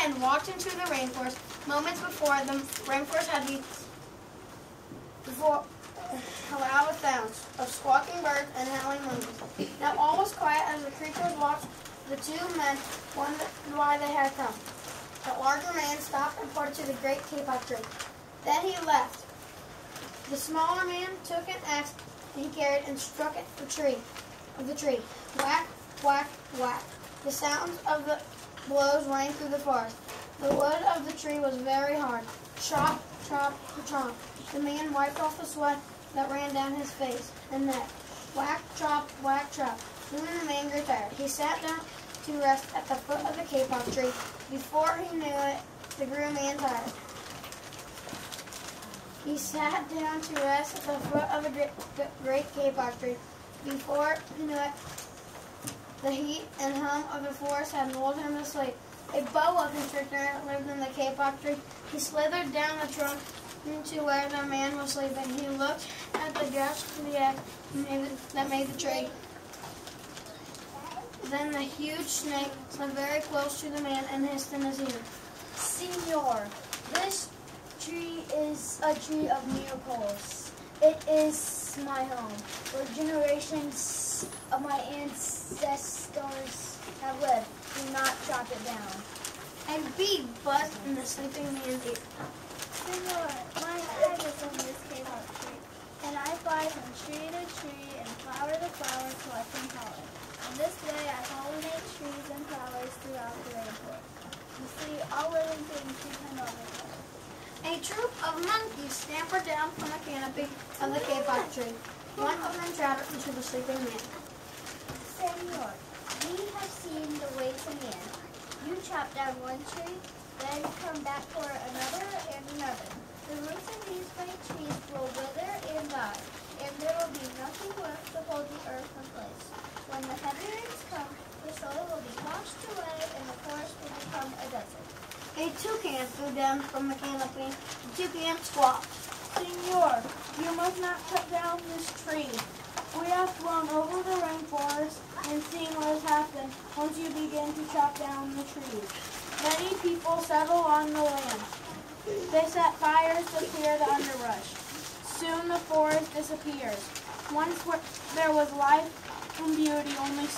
men walked into the rainforest moments before the rainforest had before loud sounds of squawking birds and howling monkeys. Now all was quiet as the creatures watched. The two men wondered why they had come. The larger man stopped and pointed to the great kapok tree. Then he left. The smaller man took an axe he carried and struck at the tree. Whack, whack, whack. The sounds of the blows rang through the forest. The wood of the tree was very hard. Chop, chop, chop. The man wiped off the sweat that ran down his face and neck. Whack, chop, whack, chop. Soon the man grew tired. He sat down to rest at the foot of the kapok tree. Before he knew it, the grew man tired. He sat down to rest at the foot of the great kapok tree. Before he knew it, the heat and hum of the forest had lulled him to sleep. A boa constrictor lived in the kapok tree. He slithered down the trunk to where the man was sleeping. He looked at the gush of the egg that made the tree. Then the huge snake slid very close to the man and hissed in his ear. Senor, this tree is a tree of miracles. It is my home, where generations of my ancestors have lived. Do not chop it down. A bee buzzed in the sleeping man's ear. Senor, my head is in this kapok tree, and I fly from tree to tree and flower to flower collecting pollen. In this way, I pollinate trees and flowers throughout the rainforest. You see, all living things depend on each other. A troop of monkeys scampered down from the canopy of the kapok tree. One of them chattered into the sleeping man. Senor, we have seen the way to man. You chop down one tree, then come back for another and another. The roots of these great trees will wither and die, and there will be nothing left to hold the earth in place. When the heavy rains come, the soil will be washed away and the forest will become a desert. A toucan flew down from the canopy. The toucan squawked. Senor, you must not cut down this tree. We have flown over the rainforest and seen what has happened once you begin to chop down the trees. Many people settle on the land. They set fires to clear the underbrush. Soon the forest disappears. Once there was life and beauty, only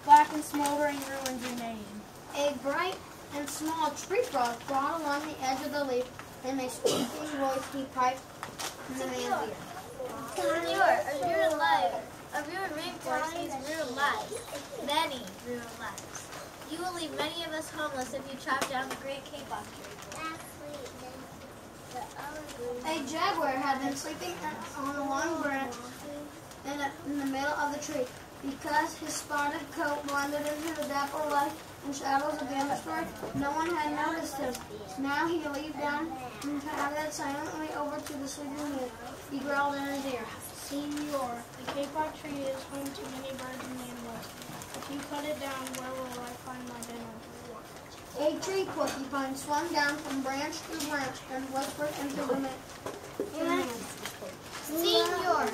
black and smoldering ruins remain. A bright and small tree frog crawled along the edge of the leaf, and a squeaking voice he piped in the man's ear. Senor, a ruined rainforest is ruined lives. Many ruined lives. You will leave many of us homeless if you chop down the great kapok tree. A jaguar had been sleeping on a long branch in the middle of the tree. Because his spotted coat blended into the dapple light and shadows of the understory, no one had noticed him. Now he leaped down and padded silently over to the sleeping man. He growled in his ear. Senor, the kapok tree is home to many birds and animals. If you cut it down, where will I find my dinner? A tree porcupine swung down from branch to branch and whispered into the man. Senor,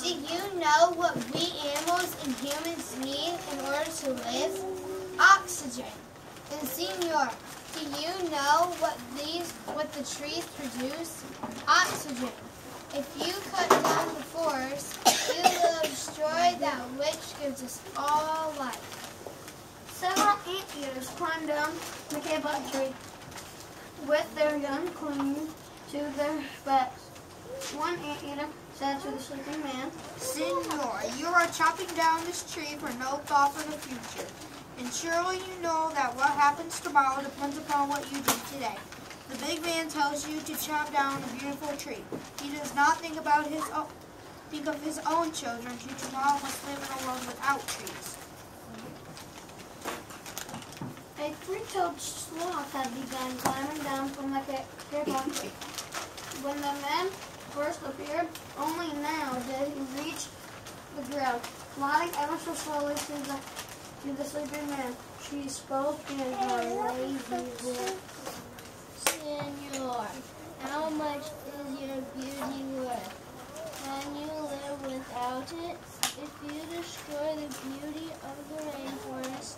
do you know what we animals and humans need in order to live? Oxygen. And Senor, do you know what the trees produce? Oxygen. If you cut down the forest, you will destroy that which gives us all life. Several anteaters climbed down the kapok tree with their young clinging to their backs. One anteater said to the sleeping man, Senor, you are chopping down this tree for no thought for the future. And surely you know that what happens tomorrow depends upon what you do today. The big man tells you to chop down a beautiful tree. He does not think of his own children who tomorrow must live in a world without trees. A three-toed sloth had begun climbing down from the kapok tree. When the men first appeared, only now did he reach the ground, gliding ever so slowly to the sleeping man. She spoke in her lazy voice. Senor, how much is your beauty worth? Can you live without it? If you destroy the beauty of the rainforest,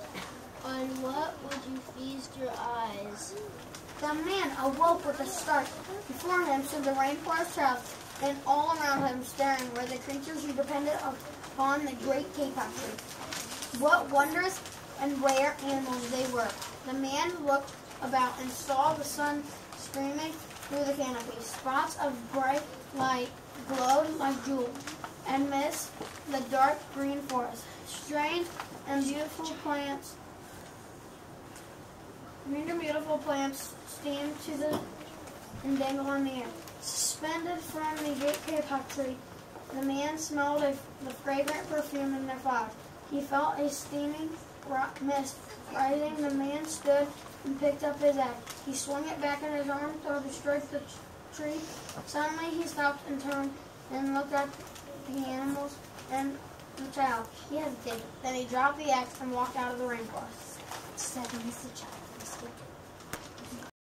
on what would you feast your eyes? The man awoke with a start. Before him stood the rainforest child, and all around him staring were the creatures who depended upon the great Kapok tree. What wondrous and rare animals they were. The man looked about and saw the sun streaming through the canopy. Spots of bright light glowed like jewels amidst the dark green forest. Strange and beautiful plants steamed and dangled in the air. Suspended from the great Kapok tree, the man smelled the fragrant perfume in their flowers. He felt a steaming mist rising. The man stood and picked up his axe. He swung it back in his arm to strike the tree. Suddenly he stopped and turned and looked at the animals and the child. He hesitated. Then he dropped the axe and walked out of the rainforest. 7 is the child.